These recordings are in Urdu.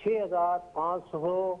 6,500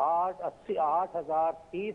8,030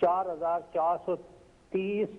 4,430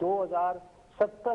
2,070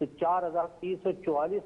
4,344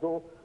2,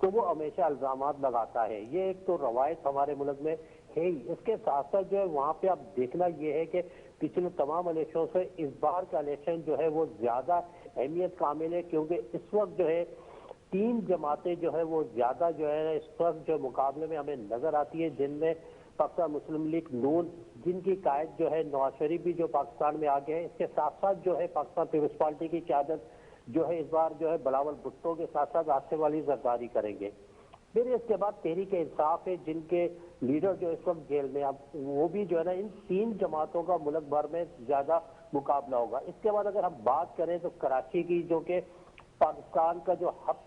تو وہ ہمیشہ الزامات لگاتا ہے. یہ ایک تو روایت ہمارے ملک میں ہے ہی. اس کے ساتھ ساتھ جو ہے وہاں پہ اب دیکھنا یہ ہے کہ پچھلے تمام الیکشنوں سے اس بار کا الیکشن جو ہے وہ زیادہ اہمیت کا حامل ہے، کیونکہ اس وقت جو ہے تین جماعتیں جو ہے وہ زیادہ جو ہے اس وقت جو مقابلے میں ہمیں نظر آتی ہے، جن میں پاکستان مسلم لیگ نون، جن کی قائد جو ہے نواز شریف بھی جو پاکستان میں آگے ہے. اس کے ساتھ ساتھ جو ہے پاکستان پیپلز پارٹی کی قیادت جو ہے اس بار جو ہے بلاول بھٹو کے ساتھ ساتھ آصف علی زرداری کریں گے. پھر اس کے بعد تحریک انصاف ہے، جن کے لیڈر جو اس وقت جیل میں، اب وہ بھی جو ہے نا ان تین جماعتوں کا ملک بھر میں زیادہ مقابلہ ہوگا. اس کے بعد اگر ہم بات کریں تو کراچی کی، جو کہ پاکستان کا جو ہب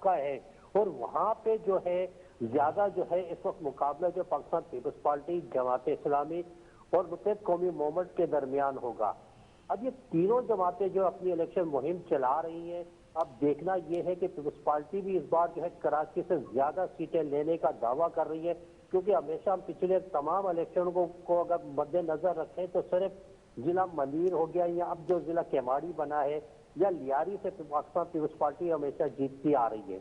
کا ہے، اور وہاں پہ جو ہے زیادہ جو ہے اس وقت مقابلہ جو پاکستان پیپلز پارٹی، جماعت اسلامی اور متحد قومی موومنٹ کے درمیان ہوگا. اب یہ تینوں جماعتیں جو اپنی الیکشن مہم چلا رہی ہیں، اب دیکھنا یہ ہے کہ پیپلز پارٹی بھی اس بار جو ہے کراچی سے زیادہ سیٹیں لینے کا دعویٰ کر رہی ہے، کیونکہ ہمیشہ ہم پچھلے تمام الیکشن کو اگر مد نظر رکھیں تو صرف ضلع منیر ہو گیا، یا اب جو ضلع کیماڑی بنا ہے، یا لیاری سے پاکستان پیپلز پارٹی ہمیشہ جیتتی آ رہی ہے.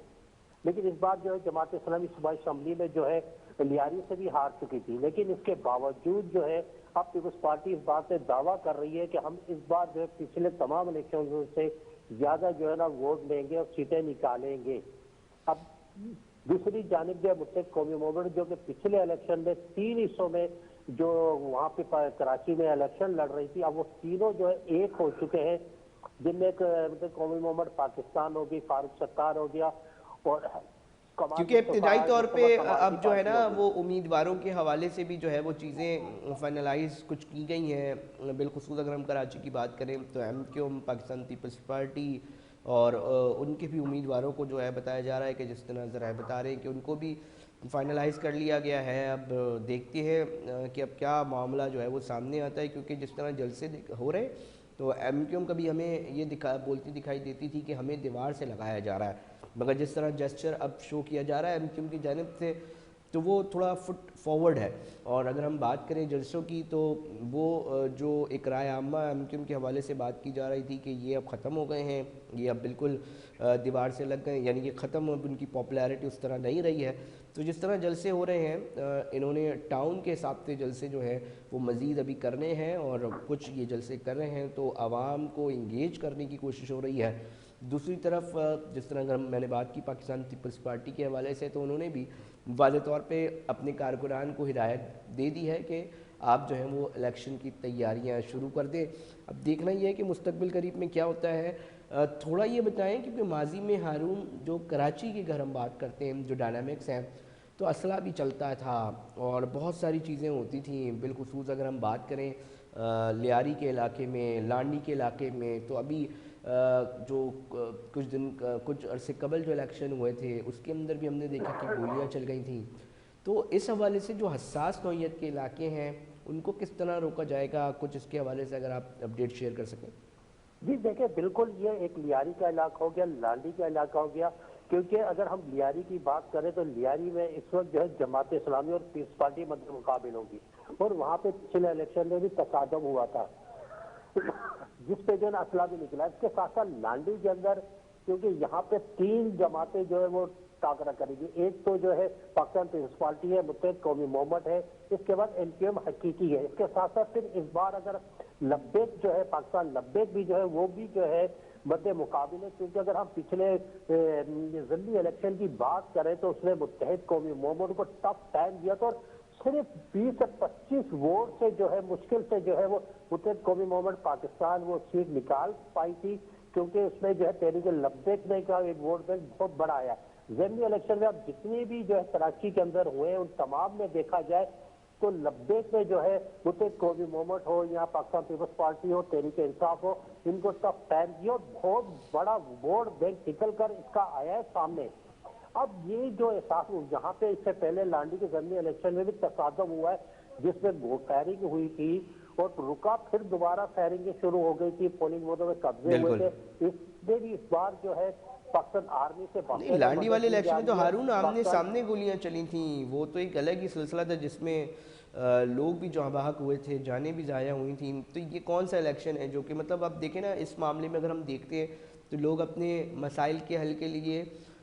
لیکن اس بار جو ہے جماعت اسلامی صوبائی اسمبلی میں جو ہے لیاری سے بھی ہار چکی تھی، لیکن اس کے باوجود جو ہے اب پیپلز پارٹی اس بات سے دعویٰ کر رہی ہے کہ ہم اس بار جو ہے پچھلے تمام الیکشن سے زیادہ جو ہے نا ووٹ لیں گے اور سیٹیں نکالیں گے. اب دوسری جانب جو ہے متحد قومی موومنٹ، جو کہ پچھلے الیکشن میں تین حصوں میں جو وہاں پہ کراچی میں الیکشن لڑ رہی تھی، اب وہ تینوں جو ہے ایک ہو چکے ہیں، جن میں ایک متحد قومی موومنٹ پاکستان ہوگی، فاروق ستار ہو گیا، اور کیونکہ ابتدائی طور پہ اب جو ہے نا وہ امیدواروں کے حوالے سے بھی جو ہے وہ چیزیں فائنلائز کچھ کی گئی ہیں. بالخصوص اگر ہم کراچی کی بات کریں تو M Q M, Pakistan Peoples Party, اور ان کے بھی امیدواروں کو جو ہے بتایا جا رہا ہے کہ جس طرح ذرائع بتا رہے ہیں کہ ان کو بھی فائنلائز کر لیا گیا ہے. اب دیکھتے ہیں کہ اب کیا معاملہ جو ہے وہ سامنے آتا ہے، کیونکہ جس طرح جلسے ہو رہے تو ایم کیو ایم کبھی ہمیں یہ بولتی دکھائی دیتی تھی کہ ہمیں دیوار سے لگایا جا رہا ہے، مگر جس طرح جسچر اب شو کیا جا رہا ہے ایم کیو ایم کی جانب سے تو وہ تھوڑا فٹ فارورڈ ہے. اور اگر ہم بات کریں جلسوں کی تو وہ جو ایک رائے عامہ ایم کیو ایم کے حوالے سے بات کی جا رہی تھی کہ یہ اب ختم ہو گئے ہیں، یہ اب بالکل دیوار سے لگ گئے، یعنی کہ ختم، اب ان کی پاپولیرٹی اس طرح نہیں رہی ہے. تو جس طرح جلسے ہو رہے ہیں انہوں نے ٹاؤن کے حساب سے جلسے جو ہیں وہ مزید ابھی کرنے ہیں، اور کچھ یہ جلسے کر رہے ہیں تو عوام کو انگیج کرنے کی کوشش ہو رہی ہے. دوسری طرف جس طرح اگر میں نے بات کی پاکستان پیپلز پارٹی کے حوالے سے، تو انہوں نے بھی واضح طور پہ اپنے کارکنان کو ہدایت دے دی ہے کہ آپ جو ہیں وہ الیکشن کی تیاریاں شروع کر دیں. اب دیکھنا یہ ہے کہ مستقبل قریب میں کیا ہوتا ہے. تھوڑا یہ بتائیں کیونکہ ماضی میں ہارون جو کراچی کی اگر ہم بات کرتے ہیں جو ڈائنامکس ہیں تو اسلحہ بھی چلتا تھا اور بہت ساری چیزیں ہوتی تھیں. بالخصوص اگر ہم بات کریں لیاری کے علاقے میں، لانڈی کے علاقے میں، تو ابھی جو کچھ عرصے قبل جو الیکشن ہوئے تھے اس کے اندر بھی ہم نے دیکھا کہ گولیاں چل گئی تھیں. تو اس حوالے سے جو حساس نوعیت کے علاقے ہیں ان کو کس طرح روکا جائے گا، کچھ اس کے حوالے سے اگر آپ اپڈیٹ شیئر کر سکیں. جی دیکھیں، بالکل یہ ایک لیاری کا علاقہ ہو گیا، لانڈی کا علاقہ ہو گیا، کیونکہ اگر ہم لیاری کی بات کریں تو لیاری میں اس وقت جو ہے جماعت اسلامی اور پیپلز پارٹی مد مقابل ہوگی، اور وہاں پہ پچھلے الیکشن میں بھی تصادم ہوا تھا جس پہ جو ہے نا اسلحہ بھی نکلا. اس کے ساتھ ساتھ لانڈی کے اندر کیونکہ یہاں پہ تین جماعتیں جو ہے وہ ٹاکرا کرے گی. ایک تو جو ہے پاکستان پیپلز پارٹی ہے، متحد قومی موومنٹ ہے، اس کے بعد ایم کیو ایم حقیقی ہے. اس کے ساتھ ساتھ پھر اس بار اگر لبیک جو ہے پاکستان لبیک بھی جو ہے وہ بھی جو ہے مد مقابل ہے، کیونکہ اگر ہم پچھلے ضمنی الیکشن کی بات کریں تو اس نے متحد قومی موومنٹ کو ٹف ٹائم دیا تھا، اور صرف 20 سے 25 ووٹ سے جو ہے مشکل سے جو ہے وہ متحد قومی موومنٹ پاکستان وہ سیٹ نکال پائی تھی، کیونکہ اس میں جو ہے تحریک لبیک نے کا ایک ووٹ بینک بہت بڑا آیا. ضمنی الیکشن میں اب جتنی بھی جو ہے کراچی کے اندر ہوئے ہیں ان تمام میں دیکھا جائے تو لبیک میں جو ہے متحد قومی موومنٹ ہو یا پاکستان پیپلز پارٹی ہو، تحریک انصاف ہو، ان کو ٹف ٹائم دیا اور بہت بڑا ووٹ بینک نکل کر اس کا آیا ہے سامنے. اب یہ جو احساس یہاں پہ اس سے پہلے لانڈی کے ضمنی الیکشن میں بھی تصادم ہوا ہے جس میں فائرنگ ہوئی تھی اور رکا، پھر دوبارہ فائرنگ شروع ہو گئی تھی، پولنگ بوتھوں میں قبضے ہوئے تھے. اس میں بھی اس بار جو ہے پاکستان آرمی سے نہیں، لانڈی والے الیکشن میں تو ہارون آمنے سامنے گولیاں چلی تھیں، وہ تو ایک الگ ہی سلسلہ تھا جس میں لوگ بھی جاں بحق ہوئے تھے، جانیں بھی ضائع ہوئی تھیں. تو یہ کون سا الیکشن ہے جو کہ مطلب اب دیکھیں نا اس معاملے میں اگر ہم دیکھتے ہیں تو لوگ اپنے مسائل کے حل کے لیے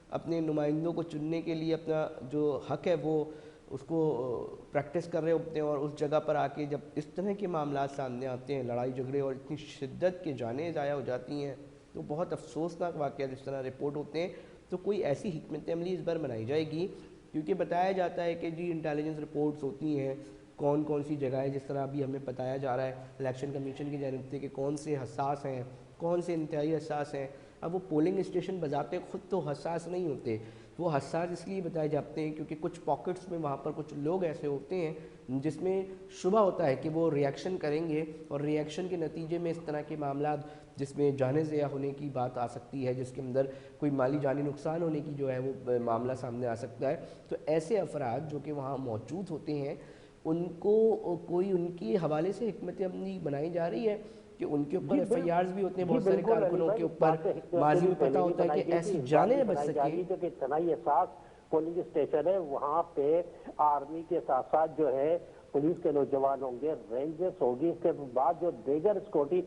اپنے نمائندوں کو چننے کے لیے اپنا جو حق ہے وہ اس کو پریکٹس کر رہے ہوتے ہیں، اور اس جگہ پر آ کے جب اس طرح کے معاملات سامنے آتے ہیں، لڑائی جھگڑے اور اتنی شدت کے جانیں ضائع ہو جاتی ہیں، تو بہت افسوسناک واقعات اس طرح رپورٹ ہوتے ہیں۔ تو کوئی ایسی حکمت عملی اس بار بنائی جائے گی، کیونکہ بتایا جاتا ہے کہ جی انٹیلیجنس رپورٹس ہوتی ہیں کون کون سی جگہیں، جس طرح ابھی ہمیں بتایا جا رہا ہے الیکشن کمیشن کی جانب سے کہ کون سے حساس ہیں، کون سے انتہائی حساس ہیں۔ اب وہ پولنگ اسٹیشن بذات خود تو حساس نہیں ہوتے، وہ حساس اس لیے بتائے جاتے ہیں کیونکہ کچھ پاکٹس میں وہاں پر کچھ لوگ ایسے ہوتے ہیں جس میں شبہ ہوتا ہے کہ وہ ریاکشن کریں گے، اور ریاکشن کے نتیجے میں اس طرح کے معاملات جس میں جانیں ضیاع ہونے کی بات آ سکتی ہے، جس کے اندر کوئی مالی جانی نقصان ہونے کی جو ہے وہ معاملہ سامنے آ سکتا ہے۔ تو ایسے افراد جو کہ وہاں موجود ہوتے ہیں ان کو کوئی ان کے حوالے سے حکمت عملی بنائی جا رہی ہے کہ ان کے اوپر ایف آئی آرز بھی ہوتے ہیں جی بہت سارے بالکل علی کارکنوں بھائی، کے اس اوپر، بات سے حکمت ماضی میں پہلے پتہ بھی ہوتا ہے بنائی کہ گئی ایسی تھی، اس بات جانیں بھی نہ بچ بنائی جا رہی سکیں۔ ہے کہ تنائی احساس پولنگ اسٹیشن ہے، وہاں پہ آرمی کے ساتھ ساتھ جو ہے پولیس کے نوجوان ہوں گے، رینجرز ہوگی، اس کے بعد جو دیگر سیکورٹی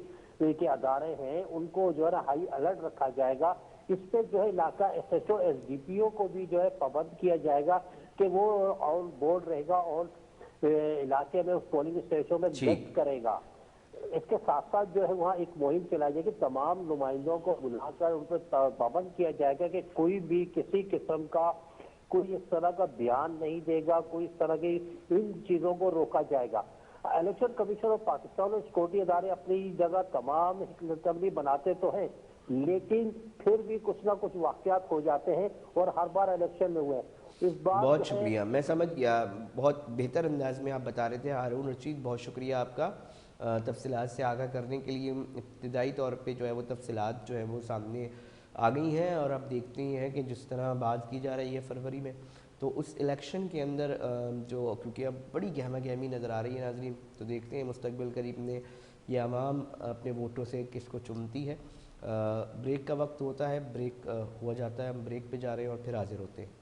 کے ادارے ہیں ان کو جو ہے نا ہائی الرٹ رکھا جائے گا۔ اس پہ جو ہے علاقہ S H O S D P O کو بھی جو ہے پابند کیا جائے گا کہ وہ آن بورڈ رہے گا اور علاقے میں اس پولنگ اسٹیشن میں ٹھیک، گشت کرے گا۔ اس کے ساتھ ساتھ جو ہے وہاں ایک مہم چلائی جائے گی، تمام نمائندوں کو بلا کر ان پہ پابند کیا جائے گا کہ کوئی بھی کسی قسم کا کوئی اس طرح کا بیان نہیں دے گا، کوئی اس طرح کی ان چیزوں کو روکا جائے گا۔ الیکشن کمیشن آف پاکستان اور سیکورٹی ادارے اپنی جگہ تمام حکمت عملی بناتے تو ہیں، لیکن پھر بھی کچھ نہ کچھ واقعات ہو جاتے ہیں، اور ہر بار الیکشن میں ہوئے ہیں۔ اس بار بہت جو ہے شکریہ، میں سمجھ گیا، بہت بہتر انداز میں آپ بتا رہے تھے ہارون رشید، بہت شکریہ آپ کا تفصیلات سے آگاہ کرنے کے لیے۔ ابتدائی طور پہ جو ہے وہ تفصیلات جو ہے وہ سامنے آ گئی ہیں، اور اب دیکھتے ہیں کہ جس طرح بات کی جا رہی ہے فروری میں، تو اس الیکشن کے اندر جو کیونکہ اب بڑی گہما گہمی نظر آ رہی ہے ناظرین، تو دیکھتے ہیں مستقبل قریب میں یہ عوام اپنے ووٹوں سے کس کو چنتی ہے۔ بریک کا وقت ہوتا ہے، بریک ہوا جاتا ہے، ہم بریک پہ جا رہے ہیں اور پھر حاضر ہوتے ہیں۔